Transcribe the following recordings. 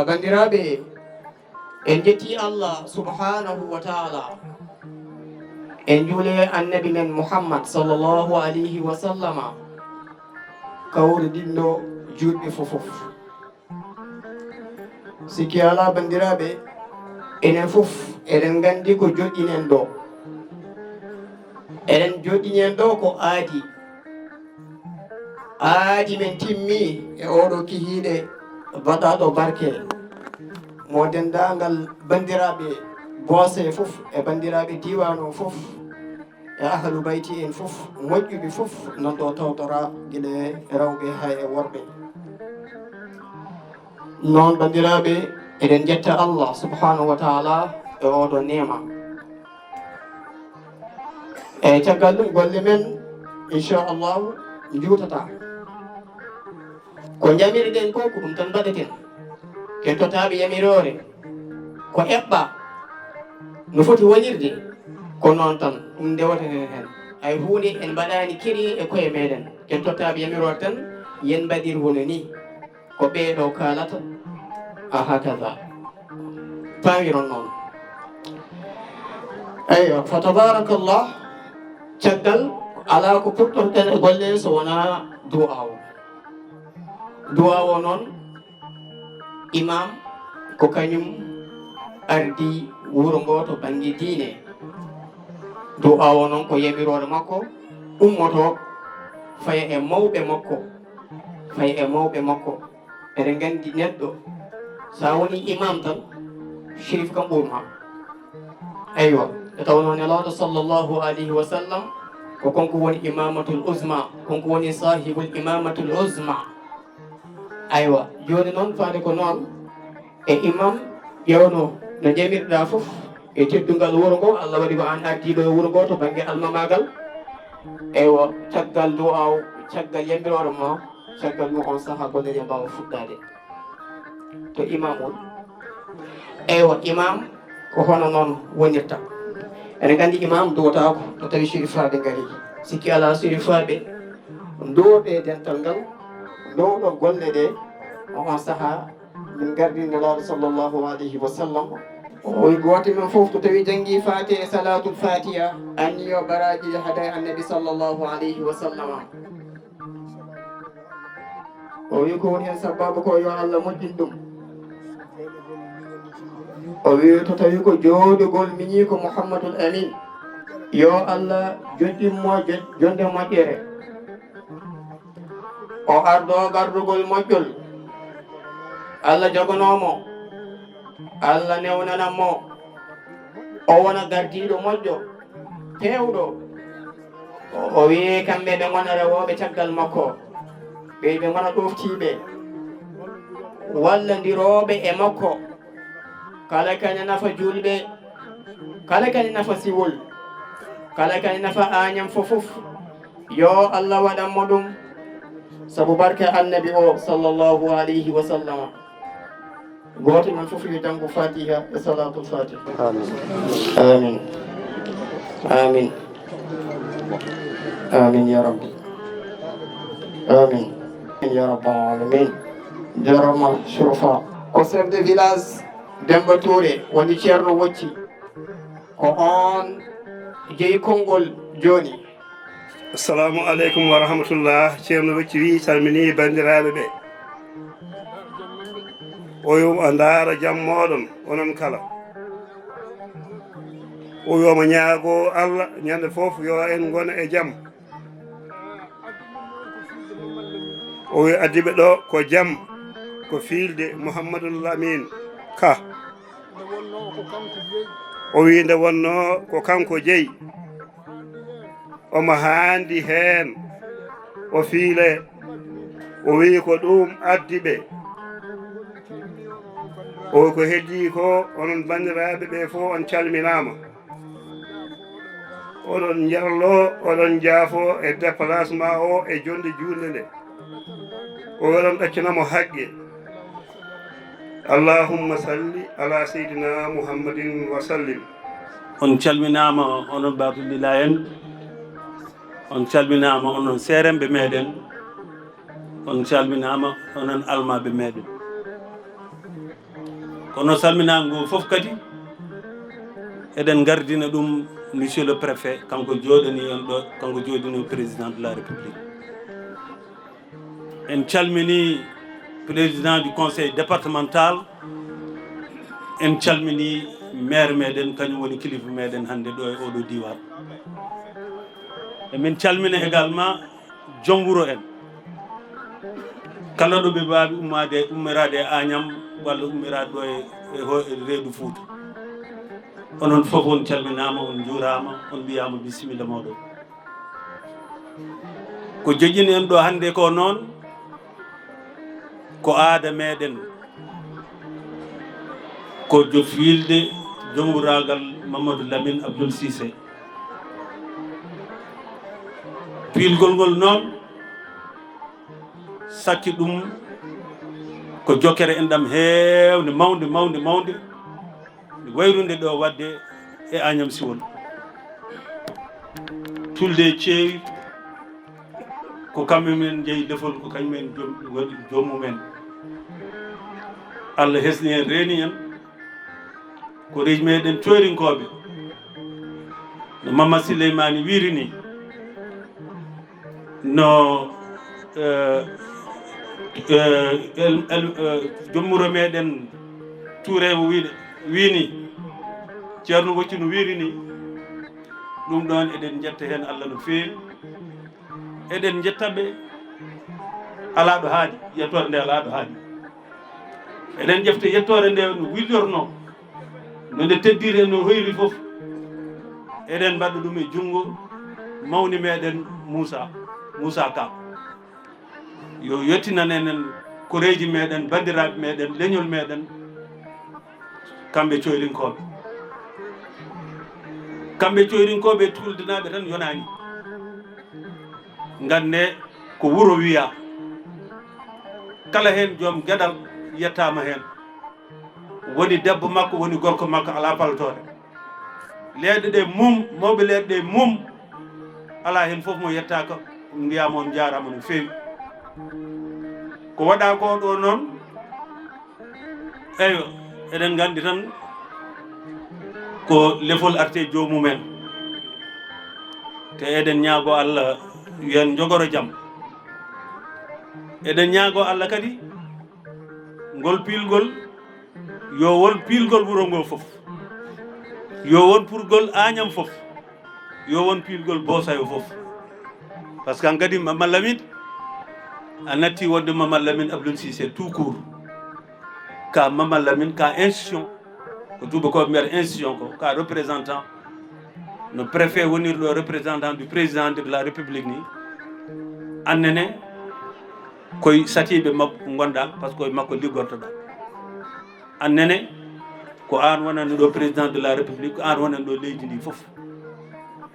Bandiraɓe en jetti Allah subhanahu wa ta'ala en juule annabi men Muhammad sallallahu alayhi wa sallama kawruɗinɗo juɗɓe fofof sikki ala bandiraɓe enen fof eɗen gandi ko joɗɗinen ɗo eɗen joɗɗinen ɗo ko aadi men timmi e oɗo kihiɗe baɗaɗo barke mo dendagal bandiraɓe boose fof e bandiraɓe diwano fof e ahlu bayti en fof moƴƴuɓe fof non ɗo tawtora guila rewɓe hay e worɓe noon bandiraɓe eɗen jetta Allah subhanahu wa ta'ala e oɗo nema e caggal ɗum golle men inchallahu juutata ko jamireɗen ko ko ɗum tan mbaɗeten ken totaɓe yamirore ko eɓɓa no foti wonirde ko noon tan ɗum ndewateten hen hay hunde en mbaɗani kiri e koye meɗen ken tottaɓe yamirore tan yen mbaɗir hono ni ko ɓeeɗo kalata a hakaza pawiron noon eyyo fa tabarakallah caggal ala ko puɗɗorɗen e golle so wona du'a o noon imam ko kañum ardi wuro ngo to banggue diine du'a o noon ko yamirore makko ummoto faya e mawɓe makko eɗen gandi neɗɗo sa woni imam tan shérif kam ɓurma aywa e tawno nelaɗo sallllahu alayhi wa sallam ko konko woni imamatul uzma konko woni sahibul imamatul uzma aywa joni noon faade ko noon e imam ƴewno no jamirɗa foof e teddugal wuro ngo Allah waɗi ko an ardiɗo e wuro ngo to banggue almamagal eywa caggal du'aw caggal yamirore ma caggal ɗum on saaha golleɗe mbawa fuɗɗade to imam on eywa imam ko hono noon wonirta eɗen gandi imam duwotako to tawi sérifaɓe gaari sikki ala sérifaɓe duwoɓe dental ngal dowɗo golle ɗe on saaha min gardi nelaɗo sallllahu alayhi wa sallam oy goto men foof to tawi janggi fati e salatul fatiha anni yo baraji haada annabi sallllahu alayhi wa sallama o wi ko woni hen sababu ko yo Allah moƴƴin ɗum o wi to tawi ko jooɗugol miñi ko Mohamadou Amin yo Allah joɗɗinmo jonde moƴƴere o ardo gardugol moƴƴol Allah jogonomo Allah newnananmo o wona gardiɗo moƴƴo pewɗo o wi kamɓe ɓe gona rewoɓe caggal makko ɓe gona ɗoftiɓe wallandiroɓe e makko kala kane nafa julɓe kala kane nafa Ciwol kala kane nafa Agnam fofof yo Allah waɗanmo ɗum sabu barke annabi o sallllahu alayhi wa sallam goto men fof yo janggo fatiha e salatul fatiha amin amin amin ya rabbi amin ya rabbal alamin jarama shurfa ko chef de village Demba Touré woni ceerno wocci ko on jeeyi konngol joni assalamu aleykum wa rahmatullah ceerno wocci wi salmini bandiraɓe ɓe o yo a daara jaam moɗon onon kala o yomo ñaago Allah ñande foof yo en gona e jaam o wi addiɓe ɗo ko jaam ko fiilde Mohamadou Lamine ka o wi nde wonno ko kanko jeeyi omo haandi heen o fiile o wi ko ɗum addiɓe o ko heddi ko onon bandiraɓe ɓe fof on calminama oɗon jarlo oɗon jaafo e déplacement o e jonde juulde nde o waɗon ɗaccanamo haqqe allahumma salli ala seydina muhammadin wa sallim. On calminama onon batulila en, on calminama onon seremɓe meɗen, on calminama onon almaɓe meɗen. kono salminago ngo foof kadi eɗen gardina ɗum monsieur le préfet kanko joɗani en ɗo, kanko joɗini président de la république. En calmini président du conseil départemental, en calmini maire meɗen kañum woni kilifa meɗen hande ɗo e oɗo diwan. Emin calmina également joom wuuro en kala ɗo ɓe mbawi ummirade e Agnam walla ummirade ɗo e reedu Fouta. Onon fof on calminama, on juurama, on mbiyama bisimilla moɗon. Ko joƴini en ɗo hande ko noon ko aada meɗen, ko jo fiilde jomiragal Mamadou Lamine Abdoul Cissé. Fiilgol ngol noon sakki ɗum ko jokkere enɗam heewde mawde wayrunde ɗo wadde e Agnam Ciwol. Tulde ceewi ko kamɓe men jeeyi defol, ko kañumen waɗi joomumen. Allah hesni en reeni en ko reji meɗen coyrinkoɓe no Mamadou Souleymani wiiri ni, no jommuro meɗen Tourewo wini, ceerno woccino wiiri ni, ɗum ɗon eɗen jetta hen Allah no feewi. Eɗen jettaɓe ala ɗo haaɗi, yettore nde ala ɗo haaɗi. Eɗen ƴefta yettore nde no willorno, no nde teddiri no hoyri fof. Eɗen mbaɗa ɗum e junngo mawni meɗen Moussa Ka, yo yettinan enen koreji meɗen, bandiraɓe meɗen, leñol meɗen, kamɓe coyrinkoɓe. Kamɓe coyrinkoɓe tuldinaɓe tan yonani. Gande ko wuro wiya, kala hen joom gueɗal yettama hen, woni debbo makko woni gorko makko ala paltore. Leɗɗe ɗe mum, mawɓe leɗɗe ɗe mum, ala hen foof mo yettaka, mbiyama on jarama no fewi. Ko waɗa ko ɗo noon, eyo eɗen gandi tan ko lefol arte jomumen. Te eɗen ñaago Allah yen jogoro jaam. Eɗen ñaago Allah kadi ngol pilgol yo won pilgol wuro ngo fof, yo won purgol Agnam fof, yo won pilgol Bosayo fof. Par ce que kadi Mamadou Lamine a natti wonde Mamadou Lamine Abdoul Cissé tout court, ka Mamadou Lamine ka institution, ko tubakoɓe mbiyata institution ko ka représentant no préfet wonir ɗo représentant du président de la république ni, annene koye satiɓe makko gonɗa par ce que koye makko liggortoɗa. Annene ko an wonani ɗo président de la république, ko an wonani ɗo leydi ndi fof.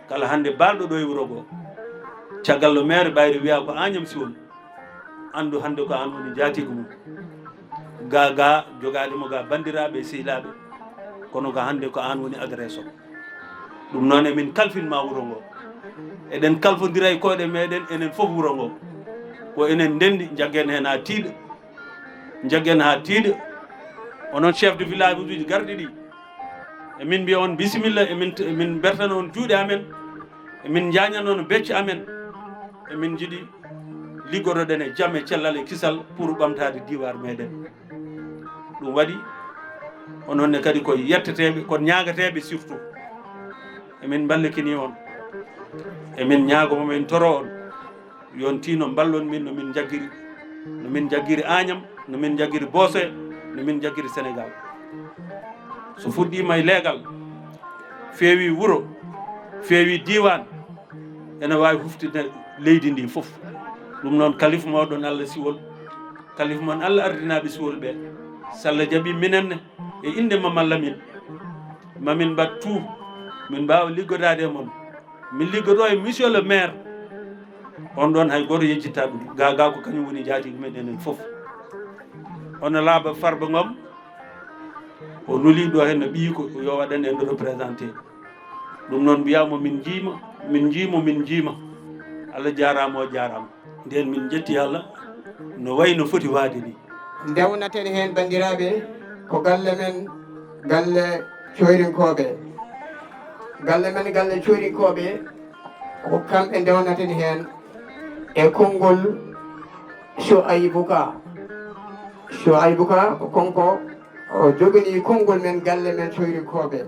Kala hande balɗo ɗo e wuro go, caggal no maire ɓayri wiya ko Agnam Ciwol, andu hande ko an woni jaatigo mum. Ga jogaɗimo ga bandiraɓe sehilaɓe, kono ga hande ko an woni adresse o. Ɗum noon emin kalfinma wuro ngo, eɗen kalfodira e koyɗe meɗen enen fof wuro ngo, ko enen ndendi jaggen hen ha tiiɗa, jaggen ha tiiɗa. Onon chef de village uji garɗi ɗi, emin mbiya on bisimilla, emin bertana on juuɗe amen, emin jañana on becce amen, emin jiiɗi liggoroɗen e jaam e cellal e kisal pour ɓamtade diwar meɗen. Ɗum waɗi ononne kadi koye yetteteɓe, ko ñagateɓe surtout, emin ballakini on, emin ñagomomin toro on yon tino ballon min nomin jagguiri Agnam, nomin jagguiri Bosoye, nomin jagguiri Sénégal. So fuɗɗima e leegal, feewi wuro, feewi diwan, ene wawi huftide leydi ndi foof. Ɗum noon kalifa mawɗon Allah Ciwol, kalifa mon Allah ardinaɓe Ciwol ɓe, salla jaɓi minenne e inde mama Lamine mamin mbat tout min mbawa liggotade e moon min liggoto e monsieur le maire on ɗon hay goto yejjitta ɗum ga ko kañum woni jaatigi meɗenen foof ono laaɓa Farba Ngom o nuli ɗo hen no ɓii ko yo waɗan en représenté ɗum noon mbiyamo min jiima Allah jarama o jarama nden min jetti Allah no wayi no foti waade ni ndewnaten hen bandiraɓe ko galle men galle coyrinkoɓe galle men galle coyrinkoɓe ko kamɓe ndewnaten hen e konngol Souaïbou Ka ko konko o jogani konngol men galle men coyrinkoɓe